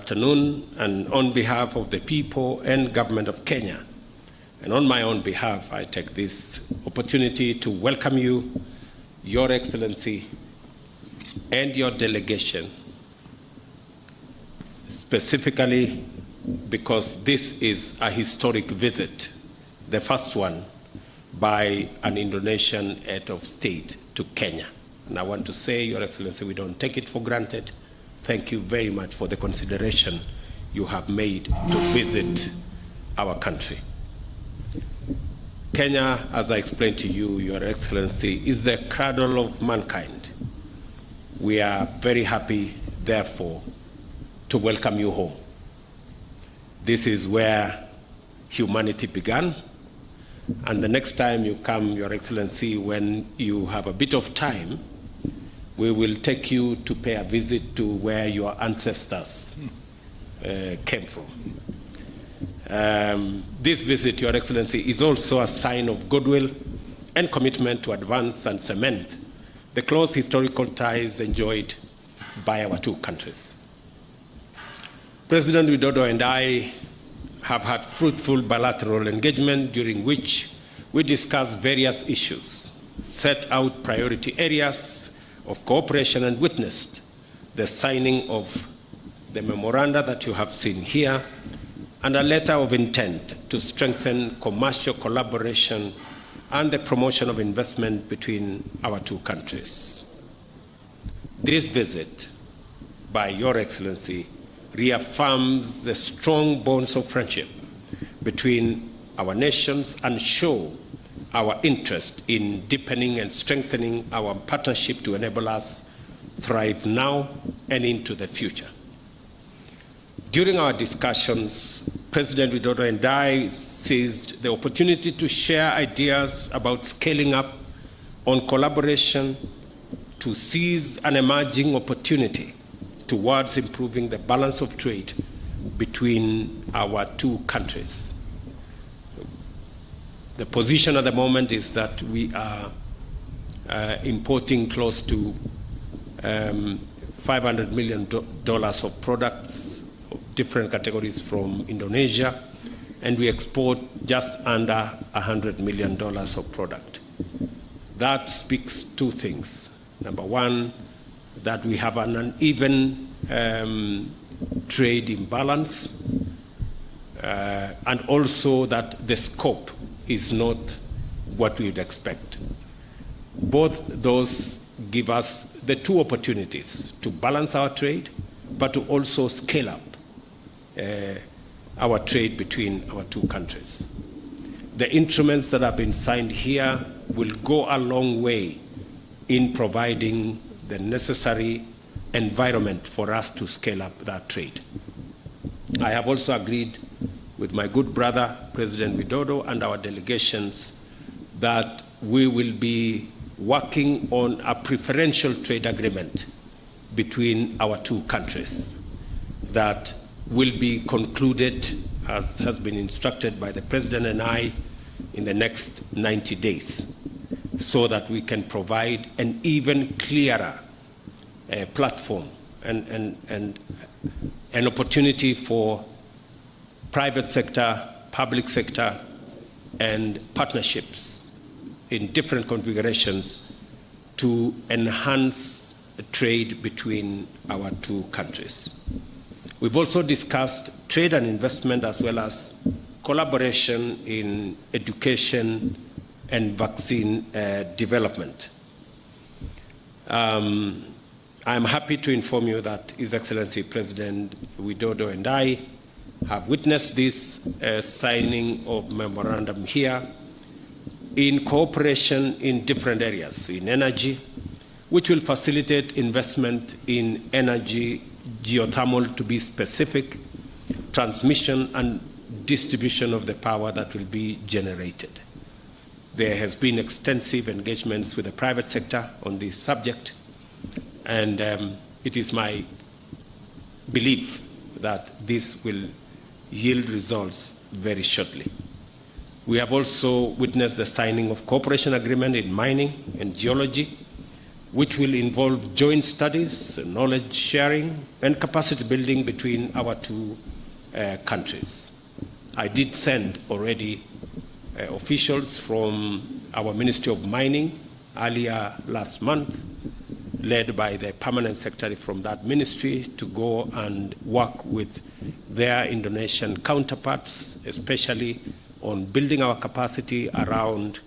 afternoon, and on behalf of the people and government of Kenya, and on my own behalf, I take this opportunity to welcome you, Your Excellency, and your delegation, specifically because this is a historic visit, the first one by an Indonesian head of state to Kenya. And I want to say, Your Excellency, we don't take it for granted. Thank you very much for the consideration you have made to visit our country. Kenya, as I explained to you, Your Excellency, is the cradle of mankind. We are very happy, therefore, to welcome you home. This is where humanity began, and the next time you come, Your Excellency, when you have a bit of time, we will take you to pay a visit to where your ancestors came from. This visit, Your Excellency, is also a sign of goodwill and commitment to advance and cement the close historical ties enjoyed by our two countries. President Widodo and I have had fruitful bilateral engagement during which we discussed various issues, set out priority areas of cooperation, and witnessed the signing of the memoranda that you have seen here and a letter of intent to strengthen commercial collaboration and the promotion of investment between our two countries. This visit by Your Excellency reaffirms the strong bonds of friendship between our nations and show our interest in deepening and strengthening our partnership to enable us thrive now and into the future. During our discussions, President Widodo and I seized the opportunity to share ideas about scaling up on collaboration to seize an emerging opportunity towards improving the balance of trade between our two countries. The position at the moment is that we are importing close to $500 million of products of different categories from Indonesia, and we export just under $100 million of product. That speaks two things. Number one, that we have an uneven trade imbalance, and also that the scope is not what we would expect. Both those give us the two opportunities to balance our trade, but to also scale up our trade between our two countries. The instruments that have been signed here will go a long way in providing the necessary environment for us to scale up that trade. I have also agreed with my good brother, President Widodo, and our delegations that we will be working on a preferential trade agreement between our two countries that will be concluded, as has been instructed by the President and I, in the next 90 days, so that we can provide an even clearer platform and an opportunity for private sector, public sector, and partnerships in different configurations to enhance trade between our two countries. We've also discussed trade and investment as well as collaboration in education and vaccine development. I'm happy to inform you that His Excellency President Widodo and I have witnessed this signing of memorandum here in cooperation in different areas, in energy, which will facilitate investment in energy, geothermal to be specific, transmission and distribution of the power that will be generated. There has been extensive engagements with the private sector on this subject, and it is my belief that this will yield results very shortly. We have also witnessed the signing of cooperation agreement in mining and geology, which will involve joint studies, knowledge sharing, and capacity building between our two countries. I did send already officials from our Ministry of Mining earlier last month, led by the permanent secretary from that ministry, to go and work with their Indonesian counterparts, especially on building our capacity around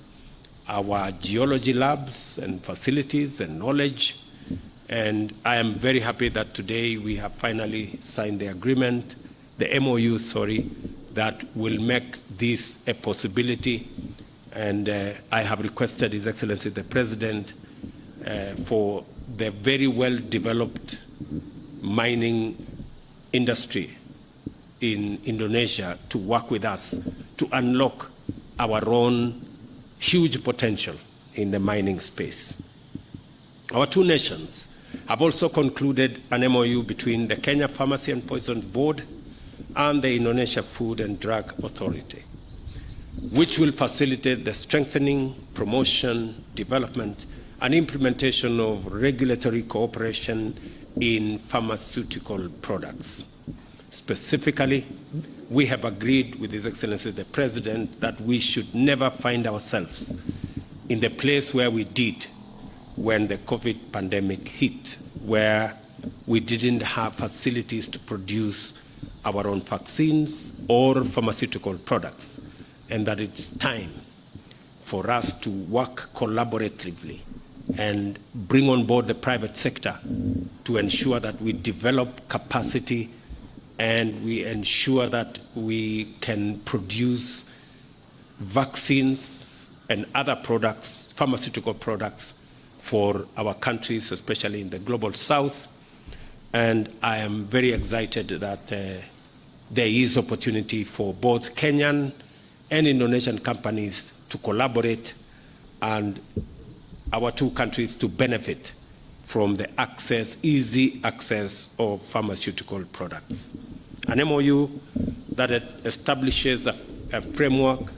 our geology labs and facilities and knowledge. And I am very happy that today we have finally signed the agreement, the MOU, that will make this a possibility. And I have requested His Excellency the President for the very well-developed mining industry in Indonesia to work with us to unlock our own huge potential in the mining space. Our two nations have also concluded an MOU between the Kenya Pharmacy and Poisons Board and the Indonesia Food and Drug Authority, which will facilitate the strengthening, promotion, development, and implementation of regulatory cooperation in pharmaceutical products. Specifically, we have agreed with His Excellency the President that we should never find ourselves in the place where we did when the COVID pandemic hit, where we didn't have facilities to produce our own vaccines or pharmaceutical products, and that it's time for us to work collaboratively and bring on board the private sector to ensure that we develop capacity and we ensure that we can produce vaccines and other products, pharmaceutical products, for our countries, especially in the global south. And I am very excited that there is opportunity for both Kenyan and Indonesian companies to collaborate and our two countries to benefit from the easy access of pharmaceutical products. An MOU that establishes a framework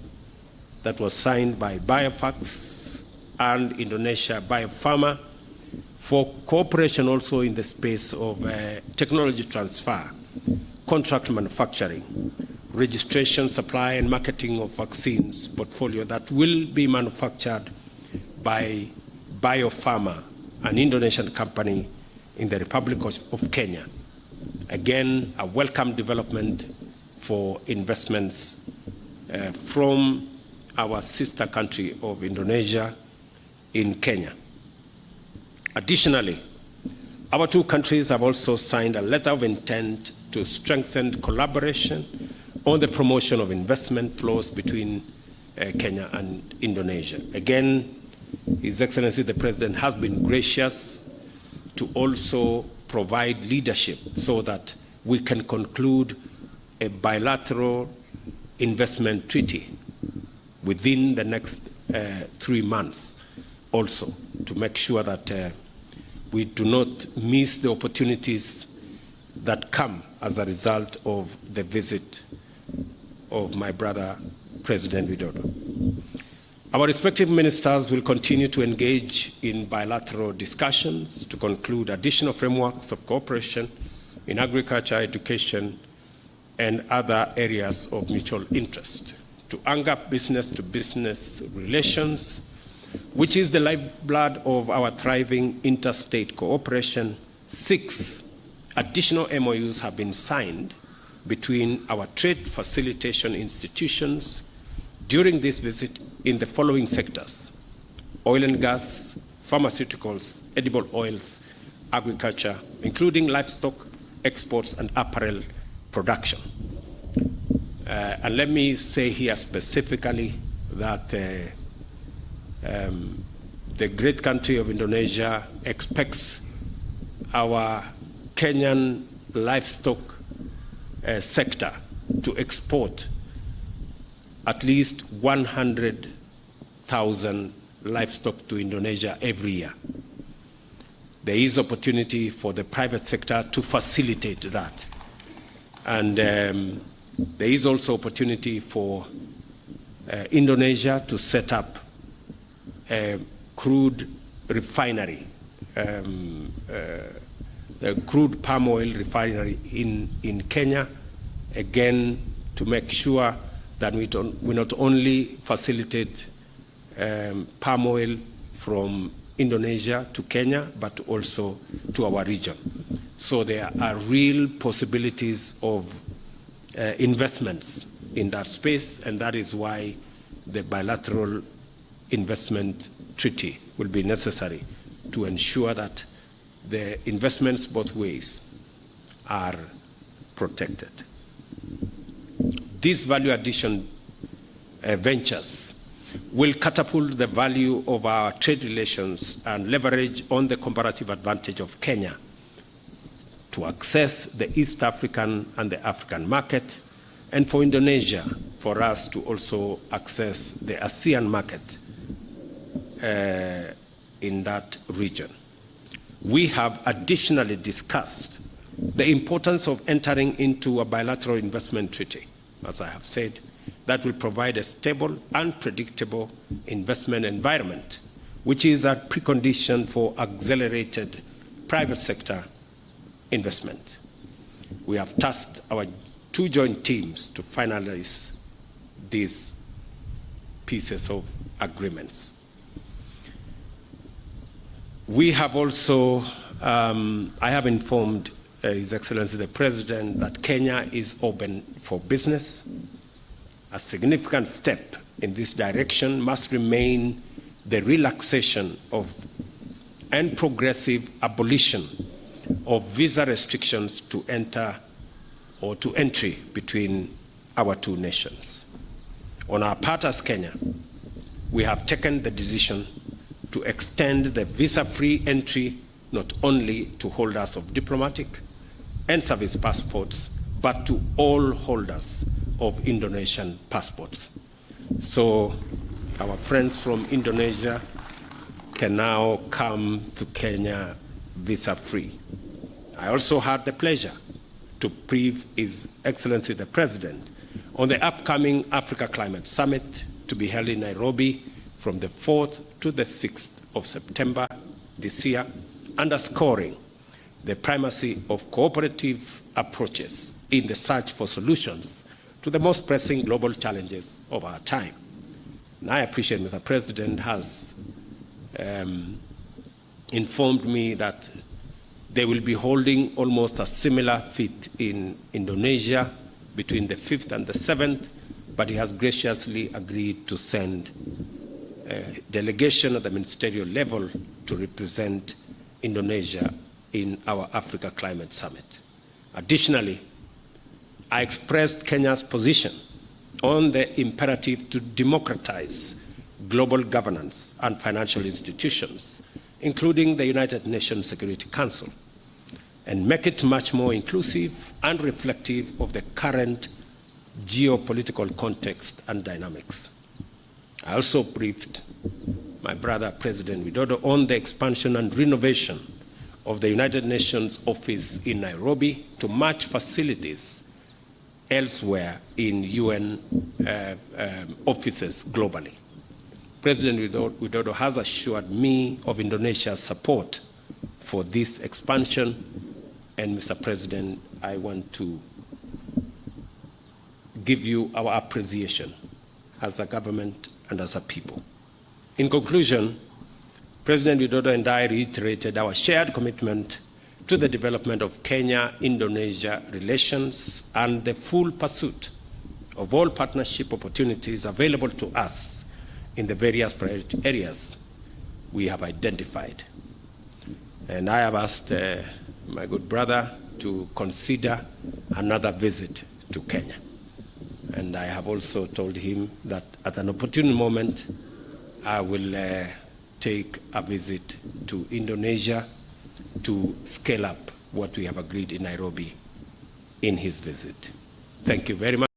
that was signed by Biofax and Indonesia Biopharma for cooperation also in the space of technology transfer, contract manufacturing, registration, supply, and marketing of vaccines portfolio that will be manufactured by Biopharma, an Indonesian company in the Republic of Kenya. Again, a welcome development for investments from our sister country of Indonesia in Kenya. Additionally, our two countries have also signed a letter of intent to strengthen collaboration on the promotion of investment flows between Kenya and Indonesia. Again, His Excellency the President has been gracious to also provide leadership so that we can conclude a bilateral investment treaty within the next 3 months also, to make sure that we do not miss the opportunities that come as a result of the visit of my brother, President Widodo. Our respective ministers will continue to engage in bilateral discussions to conclude additional frameworks of cooperation in agriculture, education, and other areas of mutual interest to anchor business-to-business relations, which is the lifeblood of our thriving interstate cooperation. 6 additional MOUs have been signed between our trade facilitation institutions during this visit in the following sectors: oil and gas, pharmaceuticals, edible oils, agriculture, including livestock, exports, and apparel production. And let me say here specifically that the great country of Indonesia expects our Kenyan livestock sector to export at least 100,000 livestock to Indonesia every year. There is opportunity for the private sector to facilitate that. And there is also opportunity for Indonesia to set up a crude refinery crude palm oil refinery in Kenya, again, to make sure that we not only facilitate palm oil from Indonesia to Kenya, but also to our region. So there are real possibilities of investments in that space, and that is why the bilateral investment treaty will be necessary to ensure that the investments both ways are protected. These value addition ventures will catapult the value of our trade relations and leverage on the comparative advantage of Kenya to access the East African and the African market, and for Indonesia, for us to also access the ASEAN market in that region. We have additionally discussed the importance of entering into a bilateral investment treaty, as I have said, that will provide a stable and predictable investment environment, which is a precondition for accelerated private sector investment. We have tasked our two joint teams to finalize these pieces of agreements. We have also, I have informed His Excellency the President that Kenya is open for business. A significant step in this direction must remain the relaxation of and progressive abolition of visa restrictions to enter or to entry between our two nations. On our part as Kenya, we have taken the decision to extend the visa-free entry not only to holders of diplomatic and service passports, but to all holders of Indonesian passports. So our friends from Indonesia can now come to Kenya visa-free. I also had the pleasure to brief His Excellency the President on the upcoming Africa Climate Summit to be held in Nairobi from the 4th to the 6th of September this year, underscoring the primacy of cooperative approaches in the search for solutions to the most pressing global challenges of our time. And I appreciate Mr. President has informed me that they will be holding almost a similar feat in Indonesia between the 5th and the 7th, but he has graciously agreed to send a delegation at the ministerial level to represent Indonesia in our Africa Climate Summit. Additionally, I expressed Kenya's position on the imperative to democratize global governance and financial institutions, including the United Nations Security Council, and make it much more inclusive and reflective of the current geopolitical context and dynamics. I also briefed my brother, President Widodo, on the expansion and renovation of the United Nations office in Nairobi to match facilities elsewhere in UN offices globally. President Widodo has assured me of Indonesia's support for this expansion, and Mr. President, I want to give you our appreciation as a government and as a people. In conclusion, President Widodo and I reiterated our shared commitment to the development of Kenya-Indonesia relations and the full pursuit of all partnership opportunities available to us in the various priority areas we have identified. And I have asked my good brother to consider another visit to Kenya. And I have also told him that at an opportune moment, I will take a visit to Indonesia to scale up what we have agreed in Nairobi in his visit. Thank you very much.